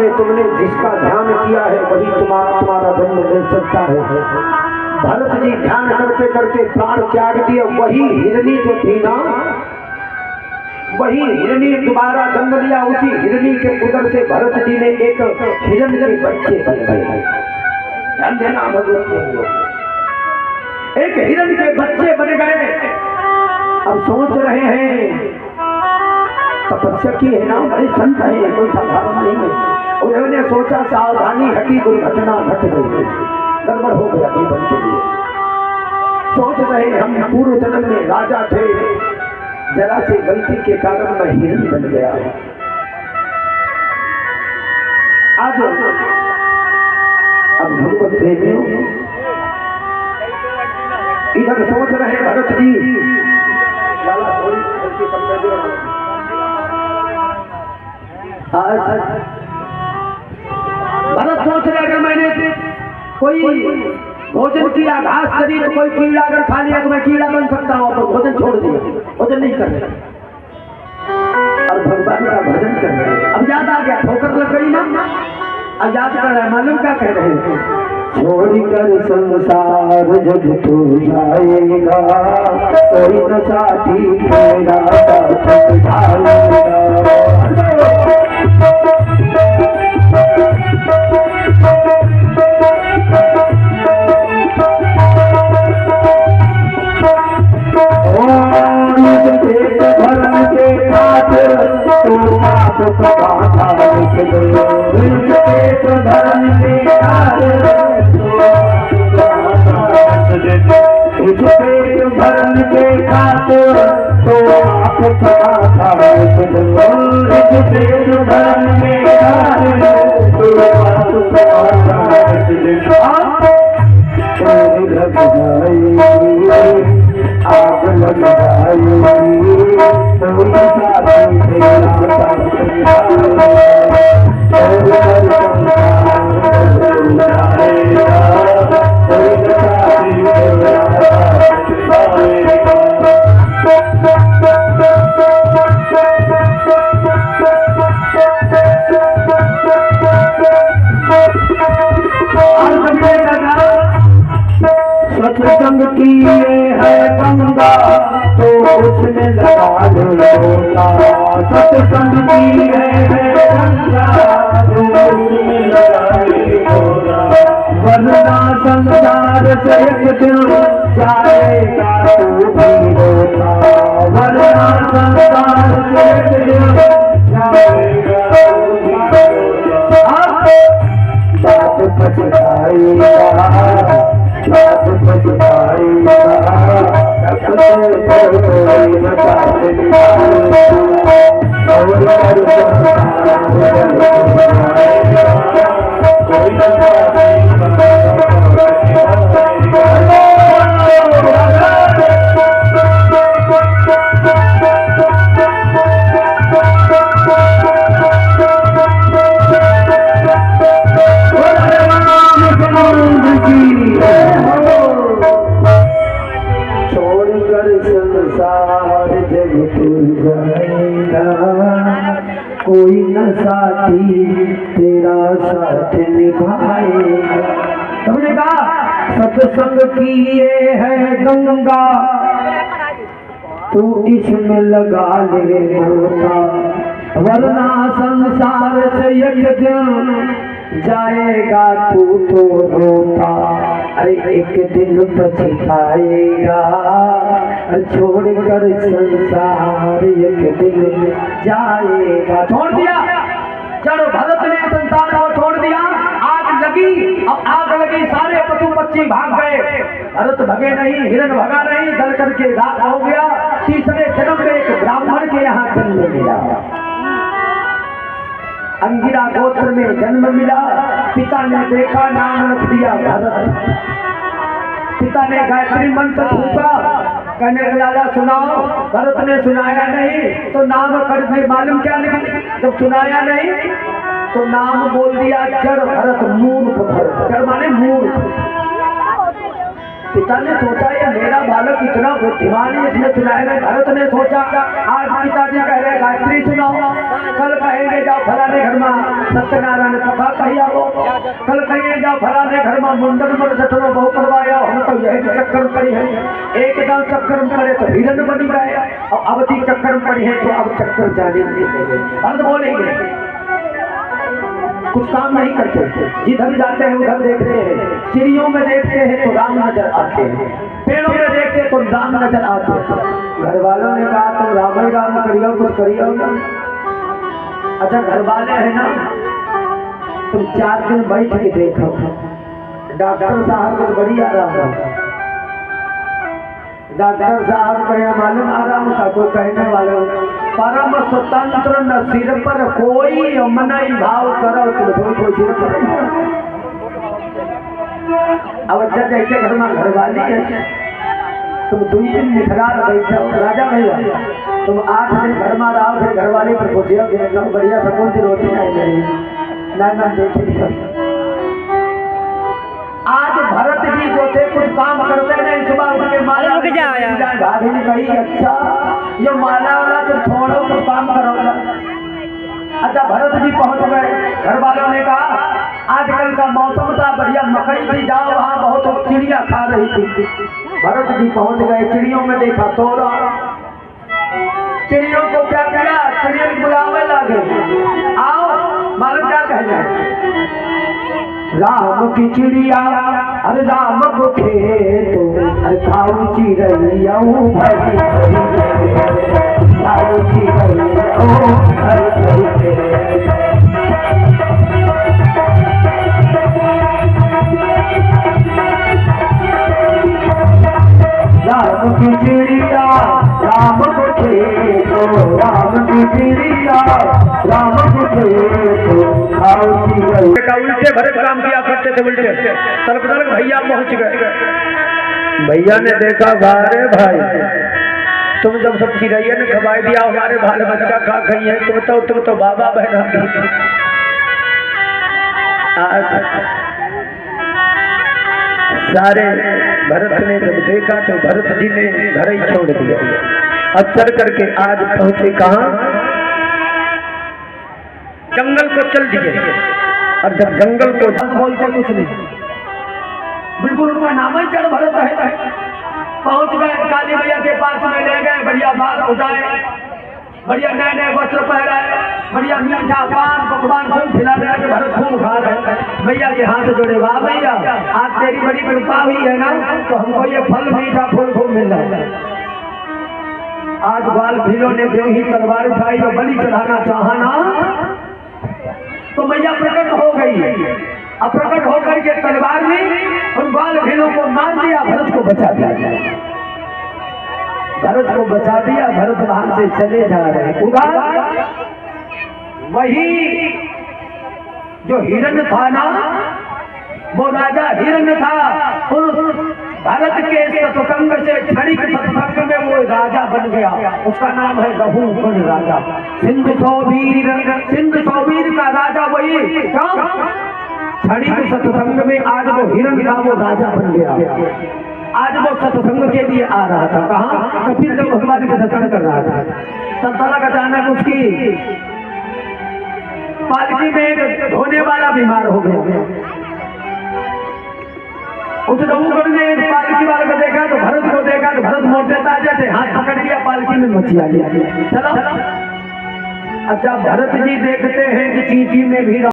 में तुमने जिसका ध्यान किया है वही तुम्हारा जन्म ले सकता है। भरत जी ध्यान करते करते प्राण त्याग दिए। वही हिरणी जो थी ना, वही हिरणी दोबारा जन्म लिया। उसी हिरणी के उदर से भरत जी ने एक हिरण के बच्चे बन गए। ध्यान देना भगवत, एक हिरण के बच्चे बन गए। अब सोच रहे हैं तपस्या की है ना, बड़े संत है, कोई साधारण नहीं है। उन्होंने सोचा सावधानी हटी, दुर्घटना घट गई, गड़बड़ हो गया जीवन के लिए। सोच रहे हम पूर्व जन्म में राजा थे, जरा से गलती के कारण मैं हिरण बन गया। आज अब भगवत प्रेमियों इधर सोच रहे भरत जी, भरत सोच रहे अगर मैंने कोई भोजन किया, घास करी, तो कोई कीड़ा अगर खा लिया तो मैं कीड़ा बन सकता हूँ, तो भोजन छोड़ दिया, भोजन नहीं कर रहे और भगवान का भजन कर रहे। अब याद आ गया, ठोकर लग गई ना, अब याद कर रहे, मालूम क्या कह रहे हैं? छोड़कर संसार जब तू जाएगा, कोई न साथी तेरा साथ निभाएगा। भरन के खातिर तो आप आग लग सत्संग किए है गंगा तो उसमें लगा लोटा, सत्संग की है गंगा तो उसमें लगा लोटा, वरना संसार से एक दिन जाएगा तू भी रोता, वरना संसार से एक दिन जाएगा तू भी रोता। बात पछताएगा, बात पछताएगा, कोई न साथी तेरा साथ निभाएगा। तुमने कहा सत्संग किए है गंगा तू इसमें लगा ले मोटा, वरना संसार से एक दिन जाएगा तू तो रोता। अरे एक दिन पछताएगा, छोड़कर संसार एक दिन जाएगा। छोड़ दिया, चलो भरत ने संसार को छोड़ दिया। आग लगी, अब आग लगी, सारे पशु पक्षी भाग गए, भरत भगे नहीं, हिरण भगा नहीं, जल करके राख हो गया। तीसरे जन्म में एक ब्राह्मण के यहाँ जन्म लिया, अंगिरा गोत्र में जन्म मिला। पिता ने देखा, नाम रख दिया भरत। पिता ने गायत्री मंत्र फूका, कहने लगा सुनाओ। भरत ने सुनाया नहीं तो नाम कर दिए। मालूम क्या लिखा? जब सुनाया नहीं तो नाम बोल दिया जड़ भरत, मूर्ख भरत। जड़ माने मूर्ख। पिता ने सोचा ये मेरा बालक इतना बुद्धिमान है, इसने सुनाया नहीं। भरत ने सोचा आज पिताजी कह रहे गायत्री सुनाओ, कल कहेंगे जाओ फलाने घर में सत्यनारायण कथा कहिया वो कल कहिए जा भला ने घर में मुंडन पर जटनो बहु करवाया हम तो यही चक्कर पड़ी है एक दाल चक्कर में पड़े तो हिरन बनी गए और अवधि चक्कर में पड़ी है तो अब चक्कर जाने नहीं अर्ध बोलेंगे कुछ काम नहीं करते जिधर जाते हैं उधर देखते हैं चिड़ियों में देखते हैं तो राम नजर आते हैं पेड़ों में देखते तो राम नजर आते हैं घर वालों ने कहा तुम राम ही राम करियो कुछ करियो ना अच्छा घर वाले है ना तुम 4 दिन बैठ के देखो डॉक्टर साहब को बड़ी आराम है डॉक्टर साहब को यह मालूम आराम था कोई कहने वाला परम स्वतंत्र न सिर पर कोई अमनाई भाव करो तुम कोई सिर पर अब जैसे घर में घरवाली है तुम 2 दिन निखरार बैठो राजा भैया तुम 8 दिन घर में रहो फिर घरवाली पर खुशियों एकदम बढ़िया सकून की रोटी खाई मेरी ना देखिए आज भरत जी जो थे कुछ काम करते नहीं सुबह उठ के माला भाभी ने कही अच्छा ये माला वाला तुम छोड़ो कुछ काम करो अच्छा भरत जी पहुंच गए घर वालों ने कहा आजकल का मौसम था बढ़िया मकई भी जाओ वहाँ बहुत चिड़िया खा रही थी भरत जी पहुंच गए चिड़ियों में देखा तोड़ा चिड़ियों को क्या किया चिड़ियों बुलावे लगे आओ मालूम क्या कह जाए राम की चिड़िया अरे राम को खेतो अरे खाऊ चिड़िया राम की चिड़िया राम को खेतो राम की चिड़िया राम को खेतो उल्टे भरत काम किया करते थे उल्टे तलब तलक भैया पहुंच गए भैया ने देखा भारे भाई तुम जब सब चिड़ैया ने खवाई दिया हमारे बाल बच्चा खा गई है तुम तो बाबा बहना सारे भरत ने जब देखा तो भरत जी ने घर ही छोड़ दिया अब चल करके आज पहुंचे कहाँ जंगल को चल दिए और जब जंगल को बोलते कुछ नहीं बिल्कुल उनका नाम ही चढ़ भरत है पहुंच गए काली मैया के पास में ले गए बढ़िया बाल उठाए बढ़िया नए वस्त्र पहनाए बढ़िया मीठा पान पकवान खूब खिला रहे के भरत खूब खा रहे भैया के हाथ जोड़े वाह भैया आज तेरी बड़ी कृपा हुई है ना तो हमको ये फल मीठा फूल खूब मिल रहा है आज बाल भीलों ने जो ही तलवार उठाई तो बलि चढ़ाना चाहना तो मैया प्रकट हो गई अब प्रकट होकर के तलवार ने उन बाल भीलों को मार दिया भरत को बचा दिया भरत को बचा दिया भरत वहां से चले जा रहे हैं वही जो हिरण था ना वो राजा हिरण था उस भारत के सतसंग से क्षणिक सत्संग में वो राजा बन गया उसका नाम है रघुकुल राजा सिंधु सौवीर का राजा वही क्षणिक सत्संग में आज वो हिरण का वो राजा बन गया आज वो सत्संग के लिए आ रहा था कहाँ कपिल देव भगवान के दर्शन कर रहा था तब तक अचानक उसकी पालकी में एक धोने वाला बीमार हो गया उस रघुकुल ने पालकी वाले को देखा तो भरत को देखा तो भरत मोटे ताजे थे हाथ पकड़ दिया पालकी में मछिया लिया चलो अच्छा भरत जी देखते हैं कि चींटी में भी